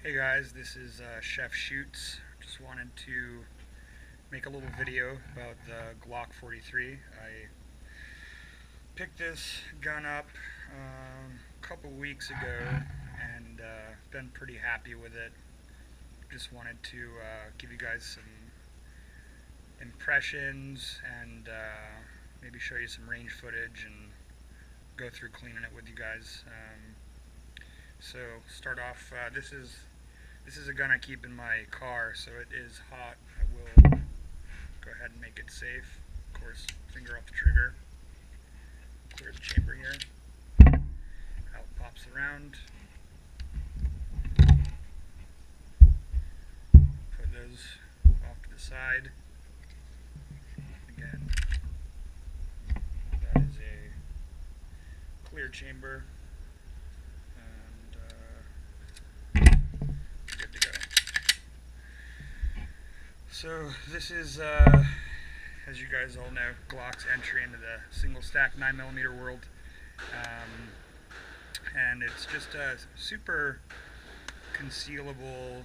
Hey guys, this is Chef Shoots. Just wanted to make a little video about the Glock 43. I picked this gun up a couple weeks ago and been pretty happy with it. Just wanted to give you guys some impressions and maybe show you some range footage and go through cleaning it with you guys. So start off, this is a gun I keep in my car, so it is hot. I will go ahead and make it safe. Of course, finger off the trigger. Clear the chamber here. How it pops around. Put those off to the side. Again, that is a clear chamber. Good to go. So this is, as you guys all know, Glock's entry into the single stack 9mm world, and it's just a super concealable,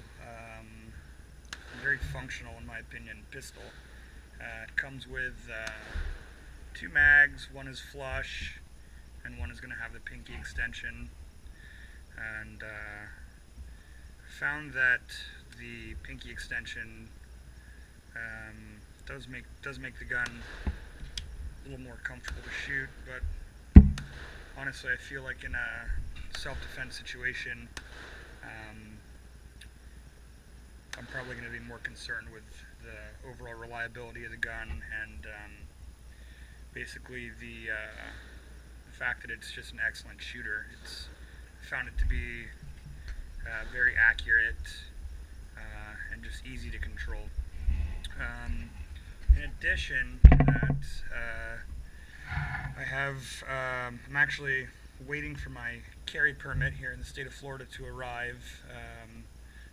very functional, in my opinion, pistol. It comes with two mags. One is flush, and one is going to have the pinky extension. And found that the pinky extension does make the gun a little more comfortable to shoot, but honestly I feel like in a self-defense situation I'm probably going to be more concerned with the overall reliability of the gun and basically the fact that it's just an excellent shooter. I found it to be very accurate and just easy to control. In addition to that, I'm actually waiting for my carry permit here in the state of Florida to arrive.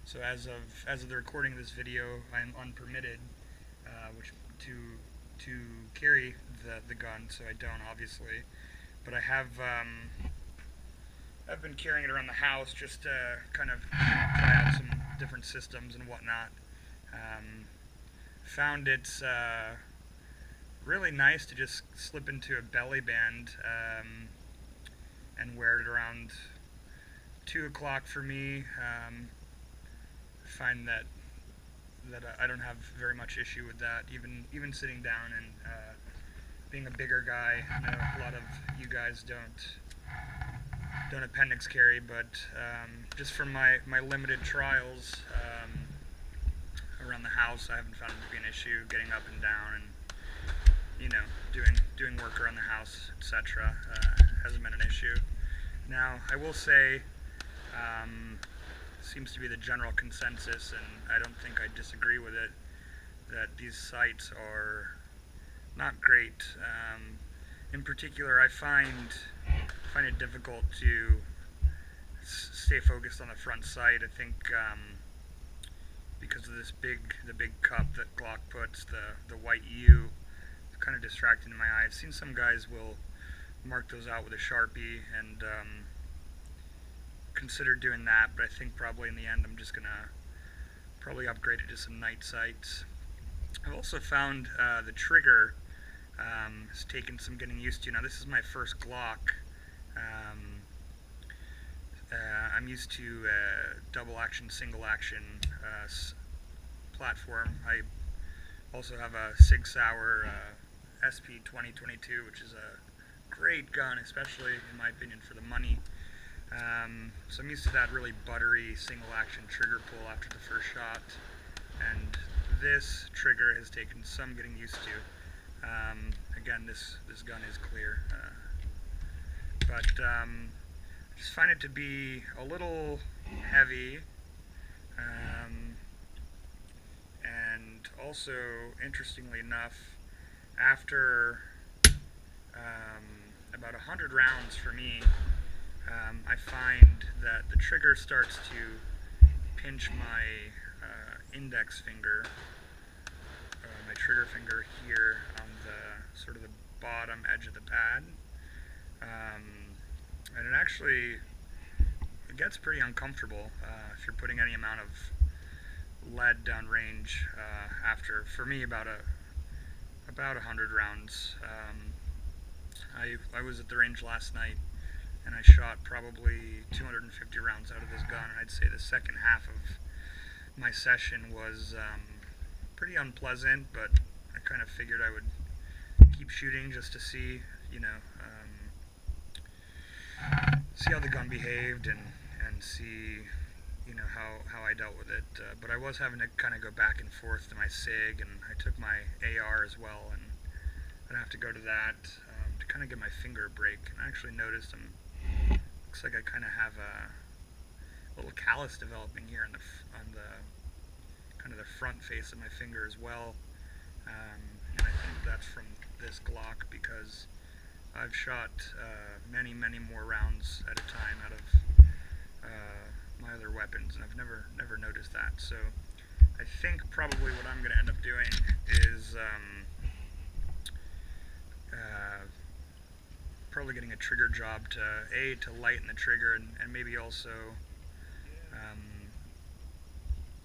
So as of the recording of this video, I'm unpermitted, to carry the gun, so I don't, obviously. But I have I've been carrying it around the house just to kind of try out some different systems and whatnot. Found it's really nice to just slip into a belly band and wear it around 2 o'clock for me. Find that I don't have very much issue with that, even sitting down and being a bigger guy. I know a lot of you guys don't appendix carry, but just from my limited trials around the house, I haven't found it to be an issue getting up and down and, you know, doing work around the house, etc. Hasn't been an issue. Now, I will say, seems to be the general consensus, and I don't think I disagree with it, that these sights are not great. In particular, I find it difficult to stay focused on the front sight. I think because of the big cup that Glock puts, the white U, it's kind of distracting to my eye. I've seen some guys will mark those out with a Sharpie and consider doing that, but I think probably in the end I'm just gonna probably upgrade it to some night sights. I've also found the trigger has taken some getting used to. Now, this is my first Glock. I'm used to double action, single action platform. I also have a Sig Sauer SP 2022, which is a great gun, especially in my opinion for the money. So I'm used to that really buttery single action trigger pull after the first shot, and this trigger has taken some getting used to. Again, this gun is clear, but I just find it to be a little heavy, and also, interestingly enough, after about 100 rounds for me, I find that the trigger starts to pinch my index finger, my trigger finger here on the sort of the bottom edge of the pad, and it actually it gets pretty uncomfortable if you're putting any amount of lead down range after, for me, about 100 rounds. I was at the range last night and I shot probably 250 rounds out of this gun, and I'd say the second half of my session was pretty unpleasant, but I kind of figured I would keep shooting just to see, see how the gun behaved and see, how I dealt with it. But I was having to kind of go back and forth to my SIG, and I took my AR as well, and I'd have to go to that to kind of get my finger a break. And I actually noticed looks like I kind of have a little callus developing here on the kind of the front face of my finger as well. And I think that's from this Glock, because I've shot many more rounds at a time out of my other weapons, and I've never noticed that. So I think probably what I'm going to end up doing is probably getting a trigger job to lighten the trigger, and maybe also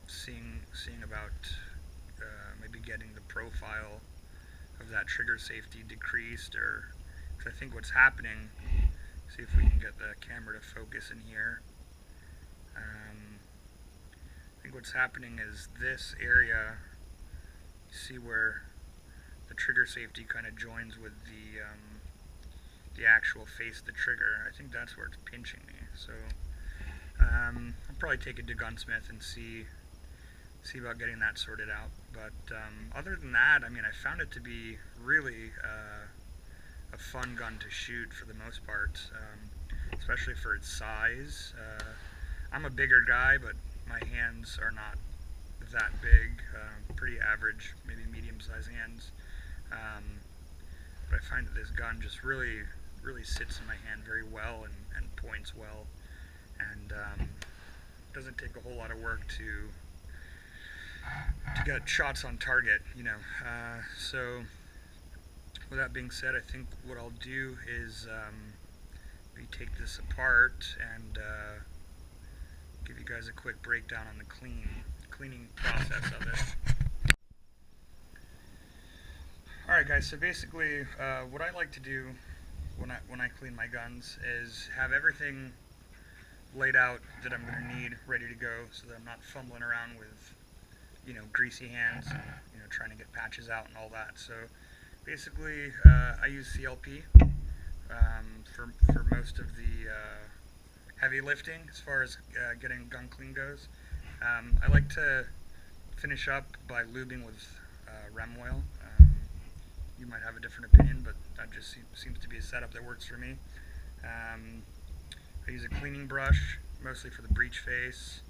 seeing about maybe getting the profile of that trigger safety decreased, or because I think what's happening, see if we can get the camera to focus in here. I think what's happening is this area, you see where the trigger safety kind of joins with the actual face of the trigger. I think that's where it's pinching me. So I'll probably take it to Gunsmith and see about getting that sorted out. But other than that, I mean, I found it to be really a fun gun to shoot for the most part, especially for its size. I'm a bigger guy, but my hands are not that big, pretty average, maybe medium-sized hands. But I find that this gun just really sits in my hand very well and points well, and doesn't take a whole lot of work to get shots on target, so with that being said, I think what I'll do is maybe take this apart and give you guys a quick breakdown on the cleaning process of it. Alright guys, so basically what I like to do when I clean my guns is have everything laid out that I'm going to need ready to go, so that I'm not fumbling around with greasy hands and trying to get patches out and all that. So basically I use CLP for most of the heavy lifting as far as getting gun clean goes. I like to finish up by lubing with rem oil. You might have a different opinion, but that just seems to be a setup that works for me. I use a cleaning brush mostly for the breech face,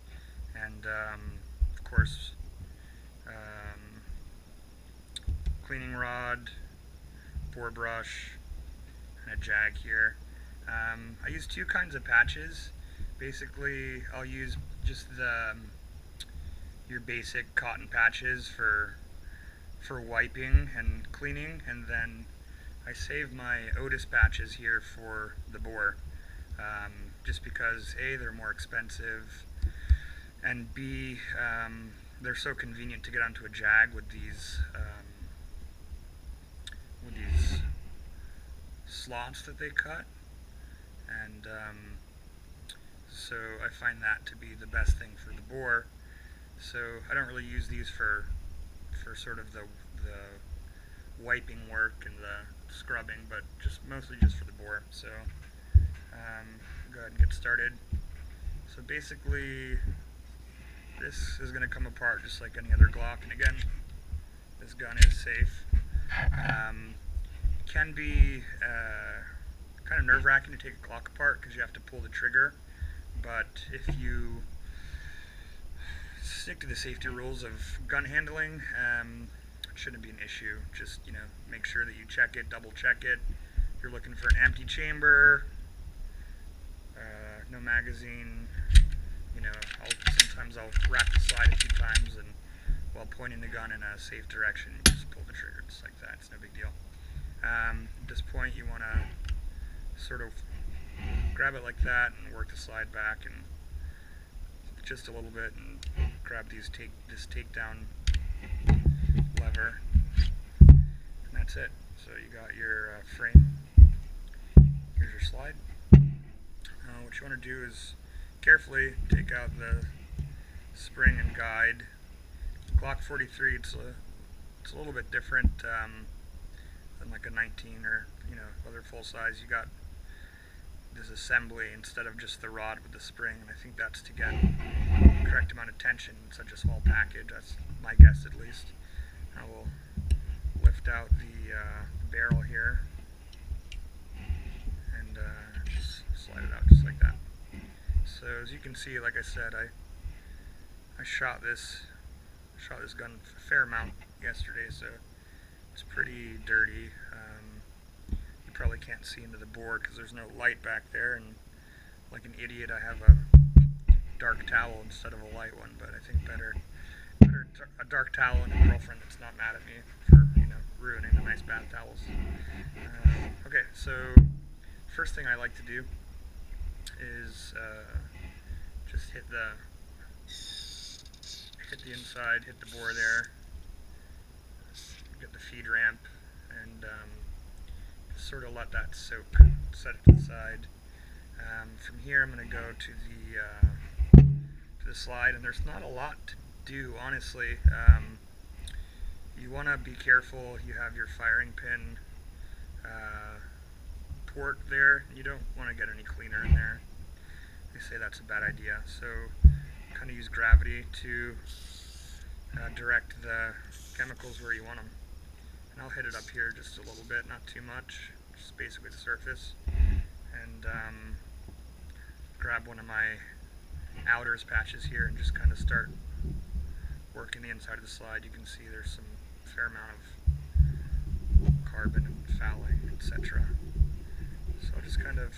and of course cleaning rod, bore brush, and a jag here. I use two kinds of patches. Basically, I'll use just your basic cotton patches for wiping and cleaning, and then I save my Otis patches here for the bore, just because A, they're more expensive, and B, they're so convenient to get onto a jag with these slots that they cut, and so I find that to be the best thing for the bore. So I don't really use these for sort of the wiping work and the scrubbing, but mostly just for the bore. So go ahead and get started. So basically this is going to come apart just like any other Glock, and again, this gun is safe. Can be kind of nerve-wracking to take a Glock apart because you have to pull the trigger, but if you stick to the safety rules of gun handling, it shouldn't be an issue. Just make sure that you check it, double check it. If you're looking for an empty chamber, no magazine, sometimes I'll rack the slide a few times, and while pointing the gun in a safe direction, you just pull the trigger just like that. It's no big deal. At this point, you want to sort of grab it like that and work the slide back and just a little bit and grab this takedown lever, and that's it. So you got your frame. Here's your slide. What you want to do is carefully take out the spring and guide. Glock 43, it's a little bit different than like a 19 or other full size. You got this assembly instead of just the rod with the spring, and I think that's to get the correct amount of tension in such a small package. That's my guess, at least. I will lift out the barrel here and just slide it out just like that. So as you can see, like I said, I shot this gun a fair amount yesterday, so it's pretty dirty. You probably can't see into the bore because there's no light back there, and like an idiot I have a dark towel instead of a light one, but I think better a dark towel and a girlfriend that's not mad at me for ruining the nice bath towels. Okay, so first thing I like to do is just hit the inside, hit the bore there, get the feed ramp, and just sort of let that soak, set it to the side. From here I'm going to go to the slide, and there's not a lot to do, honestly. You want to be careful. You have your firing pin port there. You don't want to get any cleaner in there. They say that's a bad idea. So kind of use gravity to direct the chemicals where you want them. And I'll hit it up here just a little bit, not too much, just basically the surface. And grab one of my outers patches here and just kind of start working the inside of the slide. You can see there's some fair amount of carbon and fouling, etc. So I'll just kind of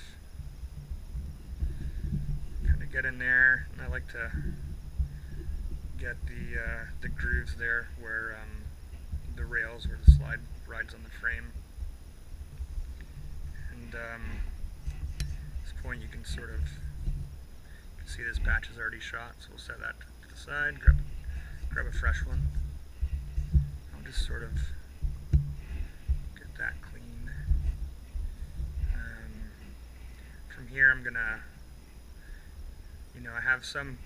get in there, and I like to get the grooves there where the rails where the slide rides on the frame. And at this point you can sort of see this patch is already shot, so we'll set that to the side, grab a fresh one. I'll just sort of get that clean. From here I'm gonna, I have some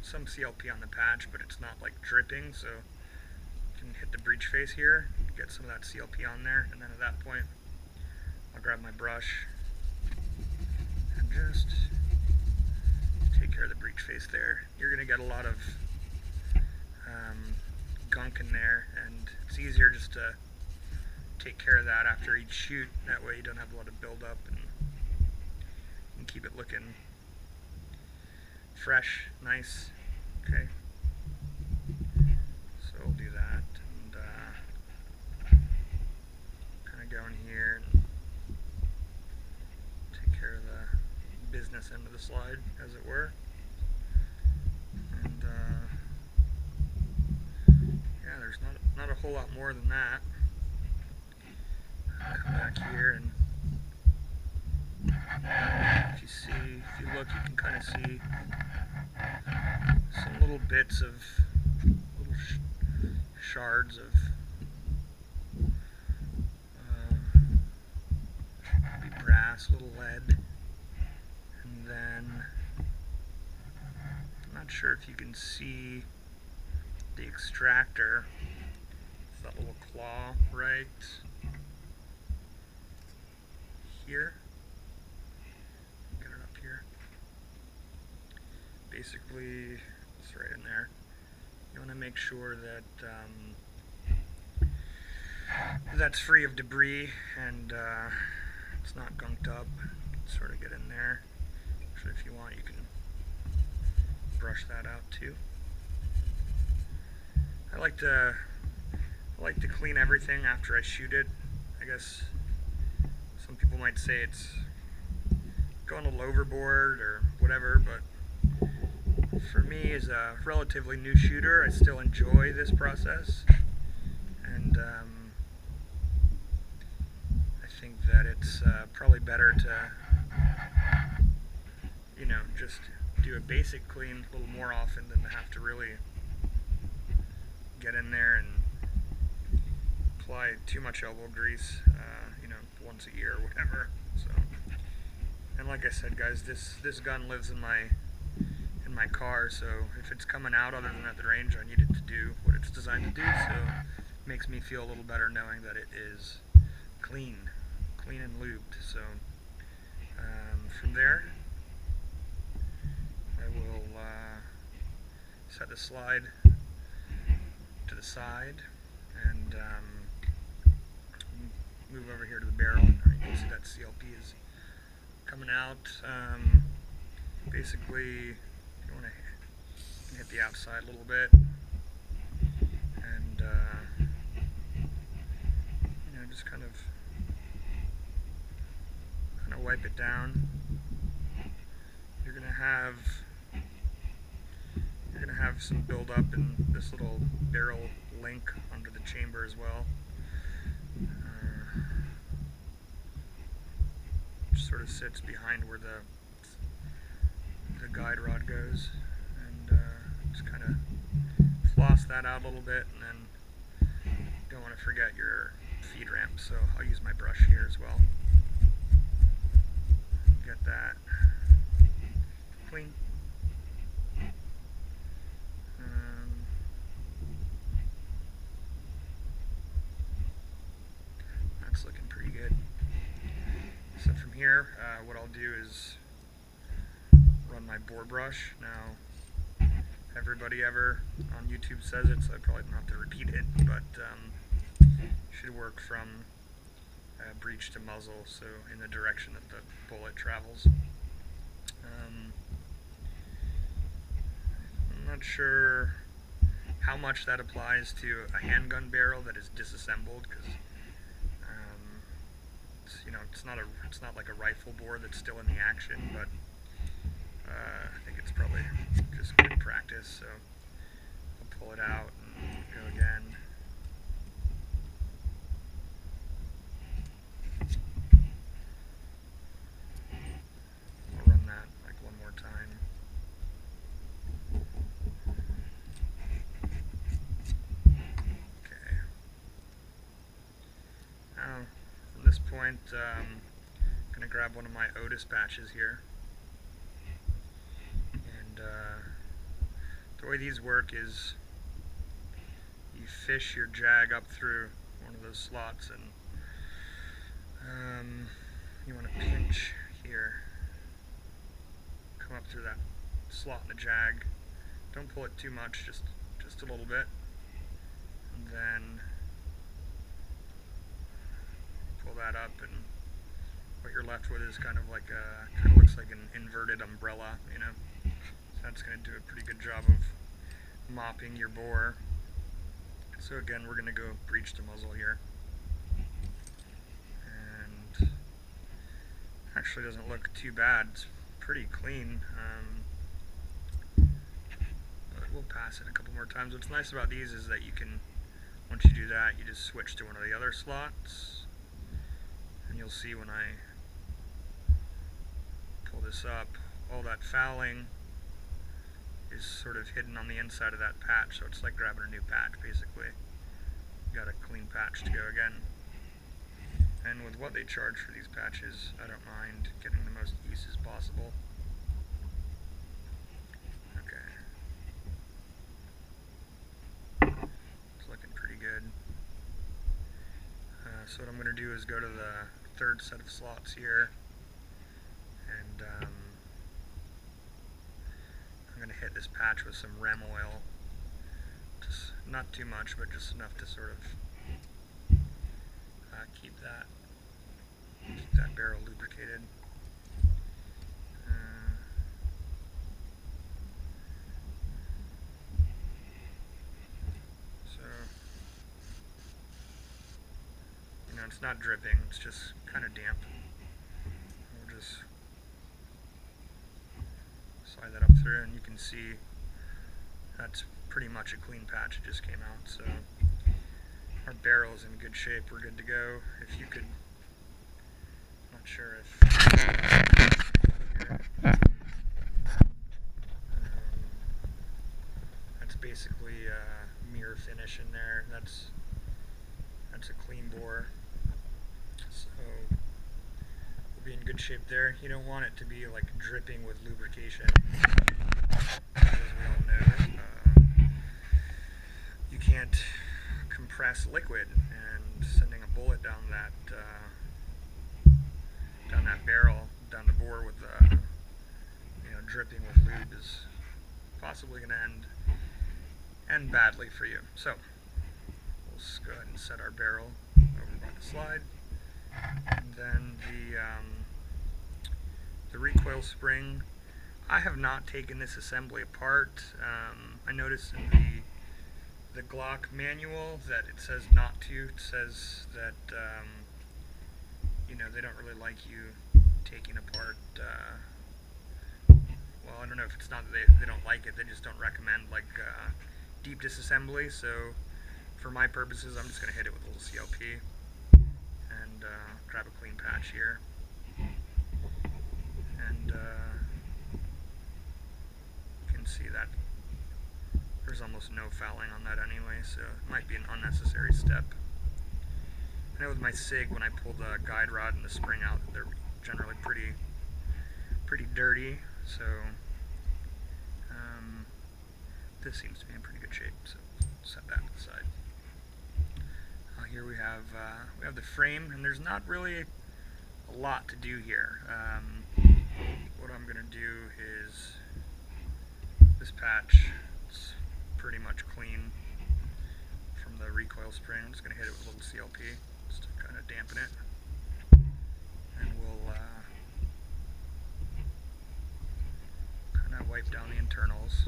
CLP on the patch, but it's not like dripping, so you can hit the breech face here, get some of that CLP on there, and then at that point I'll grab my brush and just take care of the breech face there. You're going to get a lot of gunk in there, and it's easier just to take care of that after each shoot. That way you don't have a lot of buildup and keep it looking fresh, nice. Okay, so we'll do that, and kind of go in here and take care of the business end of the slide, as it were. And yeah, there's not a whole lot more than that. Come back here, and if you look, you can kind of see some little bits of little shards of maybe brass, little lead, and then I'm not sure if you can see the extractor. It's that little claw right here. Get it up here. Basically, it's right in there. You want to make sure that that's free of debris and it's not gunked up. Sort of get in there. Actually, if you want, you can brush that out too. I like to clean everything after I shoot it. I guess some people might say it's going a little overboard or whatever, but for me, as a relatively new shooter, I still enjoy this process, and I think that it's probably better to just do a basic clean a little more often than to have to really get in there and apply too much elbow grease, once a year or whatever. So, and like I said, guys, this gun lives in my car, so if it's coming out other than at the range, I need it to do what it's designed to do. So it makes me feel a little better knowing that it is clean and lubed. So from there, I will set the slide to the side and move over here to the barrel. You can see that CLP is coming out. Basically, you want to hit the outside a little bit, and just kind of wipe it down. You're gonna have some buildup in this little barrel link under the chamber as well. Sort of sits behind where the guide rod goes, and just kind of floss that out a little bit, and then don't want to forget your feed ramp, so I'll use my brush here as well. Get that clean. That's looking pretty good. So from here, what I'll do is run my bore brush. Now, everybody ever on YouTube says it, so I probably don't have to repeat it, but should work from breech to muzzle, so in the direction that the bullet travels. I'm not sure how much that applies to a handgun barrel that is disassembled, because it's not like a rifle bore that's still in the action, but I think it's probably just good practice. So I'll pull it out and go again. I'll run that like one more time. Okay. Now, from this point, I'm going to grab one of my Otis patches here. And the way these work is you fish your jag up through one of those slots, and you want to pinch here, come up through that slot in the jag. Don't pull it too much, just a little bit, and then pull that up, and what you're left with is kind of looks like an inverted umbrella, So that's going to do a pretty good job of mopping your bore. So again, we're going to go breech to muzzle here. And actually doesn't look too bad. It's pretty clean. But we'll pass it a couple more times. What's nice about these is that you can, once you do that, you just switch to one of the other slots. And you'll see when I pull this up, all that fouling is sort of hidden on the inside of that patch, so it's like grabbing a new patch basically. You got a clean patch to go again. And with what they charge for these patches, I don't mind getting the most use as possible. Okay. It's looking pretty good. So what I'm going to do is go to the third set of slots here, and I'm going to hit this patch with some rem oil. Just not too much, but just enough to sort of keep that barrel lubricated. So, it's not dripping, it's just kind of damp. We'll just slide that up through, and you can see that's pretty much a clean patch. It just came out, so our barrel is in good shape. We're good to go. If you could, I'm not sure if basically mirror finish in there. That's a clean bore, so we'll be in good shape there. You don't want it to be like dripping with lubrication, as we all know. You can't compress liquid, and sending a bullet down that barrel, down the bore with dripping with lube is possibly going to end badly for you. So we'll just go ahead and set our barrel over by the slide, and then the recoil spring. I have not taken this assembly apart. I noticed in the Glock manual that it says not to. It says that they don't really like you taking apart. Well, I don't know if it's not that they don't like it, they just don't recommend like deep disassembly. So for my purposes, I'm just going to hit it with a little CLP and grab a clean patch here. And you can see that there's almost no fouling on that anyway, so it might be an unnecessary step. I know with my SIG, when I pull the guide rod and the spring out, they're generally pretty dirty, so this seems to be in pretty good shape, so set that to the side. Here we have the frame, and there's not really a lot to do here. What I'm going to do is this patch, it's pretty much clean from the recoil spring. I'm just going to hit it with a little CLP just to kind of dampen it, and we'll kind of wipe down the internals.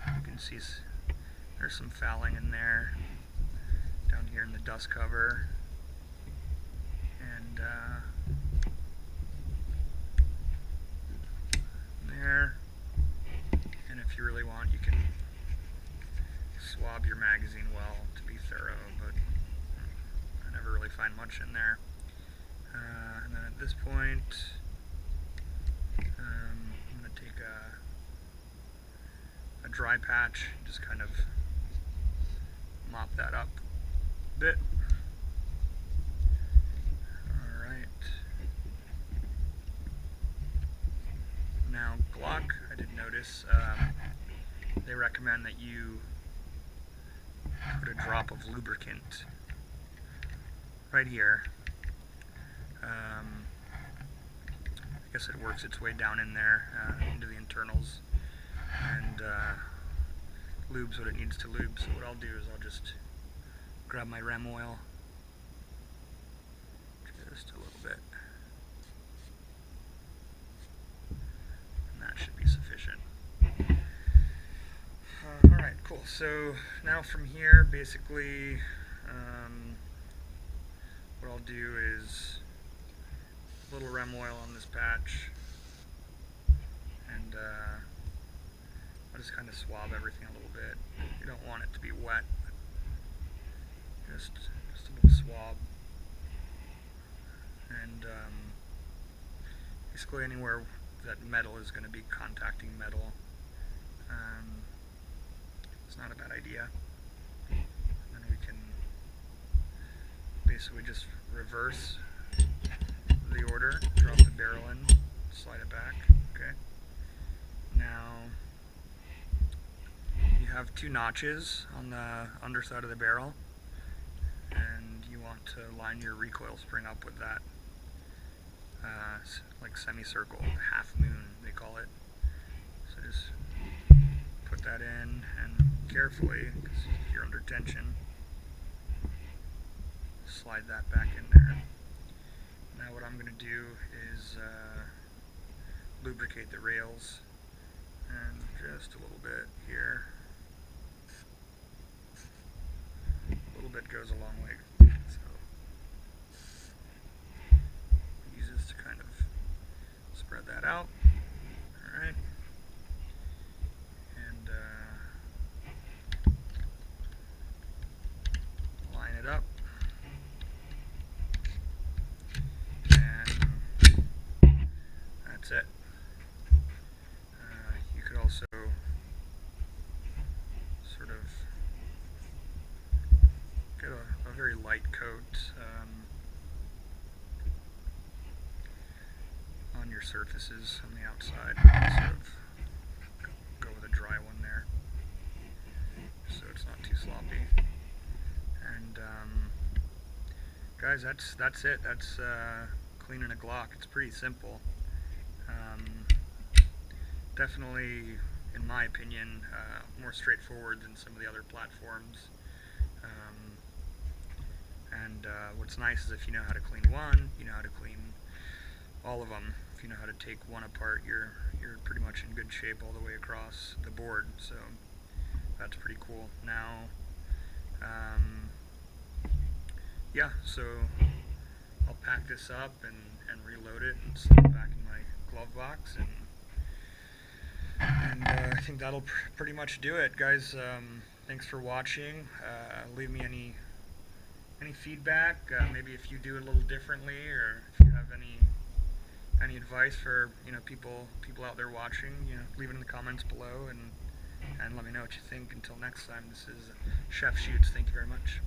You can see there's some fouling in there down here in the dust cover, and there. And if you really want, you can swab your magazine well to be thorough, but I never really find much in there. And then at this point, I'm going to take a dry patch, just kind of mop that up a bit. Alright. Now Glock, I did notice, they recommend that you put a drop of lubricant right here. I guess it works its way down in there into the internals, and lubes what it needs to lube. So what I'll do is I'll just grab my rem oil, just a little bit, and that should be sufficient. Alright, cool. So now from here, basically, what I'll do is a little rem oil on this patch, and I'll just kind of swab everything a little bit. You don't want it to be wet, just a little swab, and basically anywhere that metal is going to be contacting metal, it's not a bad idea. And then we can basically just reverse the order, drop the barrel in, slide it back. Okay. Now you have two notches on the underside of the barrel, and you want to line your recoil spring up with that like semicircle, half moon they call it. So just put that in, and carefully, because you're under tension, slide that back in there. Now what I'm going to do is lubricate the rails, and just a little bit here. A little bit goes a long way, so use this to kind of spread that out. Alright. And line it up. And that's it. You could also very light coat on your surfaces on the outside. Sort of go with a dry one there, so it's not too sloppy. And guys, that's it. That's cleaning a Glock. It's pretty simple. Definitely, in my opinion, more straightforward than some of the other platforms. What's nice is if you know how to clean one, you know how to clean all of them. If you know how to take one apart, you're pretty much in good shape all the way across the board. So that's pretty cool. Now, yeah. So I'll pack this up and reload it and stick it back in my glove box, and I think that'll pretty much do it, guys. Thanks for watching. Leave me any feedback, maybe if you do it a little differently, or if you have any advice for people out there watching. Leave it in the comments below, and let me know what you think. Until next time, this is Chef Shoots. Thank you very much.